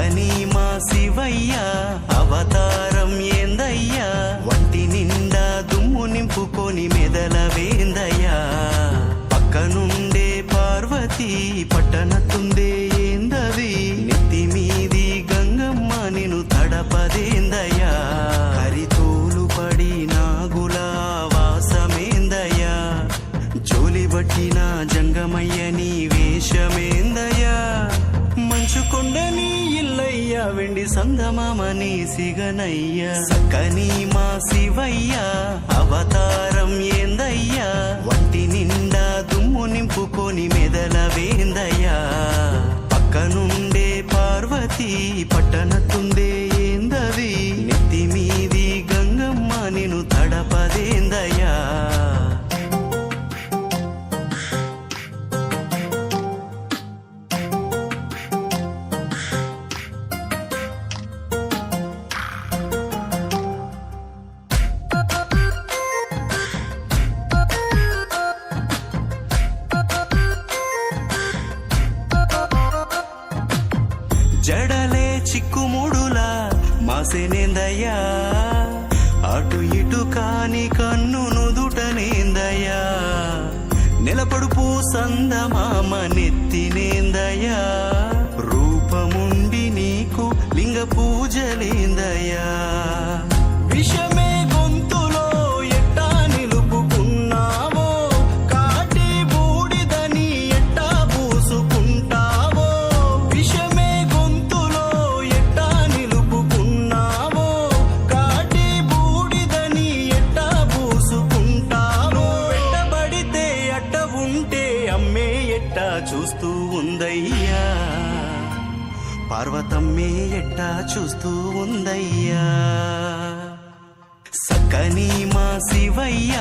సక్కని మా శివయ్య అవతారం ఏందయ్యా, వంటి నిండా దుమ్ము నింపుకొని మెదల వేందయ్యా, పక్కనుండే పార్వతి పట్టనట్టుందే ఏందది, నెత్తి మీది గంగమ్మ నిన్ను తడపదేందయ్యా, హరితోలు పడి నాగుల వాసమేందయ్యా, జోలి బట్టిన జంగమయ్య నీ వేషమేందయ్యా, మంచుకొండ నీ ఇల్లయ్యా, వెండి సందమామని సిగనయ్యా, సక్కని మా శివయ్య అవతారం ఏందయ్యా, వంటి నిండా దుమ్ము నింపుకొని మెదల వేందయ్యా, పక్కనుండే పార్వతి పట్టనట్టుందే ఏందది, నెత్తి మీది గంగమ్మ నిన్ను తడపదేందయ్యా. జడలే చిక్కుముడులా మాసేనేందయ్యా, అటు ఇటు కాని కన్ను నుదుటనేందయ్యా, నిలబడుపు సందమామ నెత్తినేందయ్యా, రూపముండి నీకు లింగ పూజలేందయ్యా, విషమే గొంతులో ఎట్టా నిలుపుకున్నావో, కాటి బూడిదని ఎట్టా పూసుకుంటావో, విషమే గొంతులో ఎట్టా నిలుపుకున్నావో, కాటి బూడిదని ఎట్టా పూసుకుంటావో, వెంటబడితే అట్ట ఉంటే అమ్మే ఎట్టా చూస్తూ ఉందయ్యా, పార్వతమ్మే ఎట్టా చూస్తూ ఉందయ్యా, సక్కని మా శివయ్య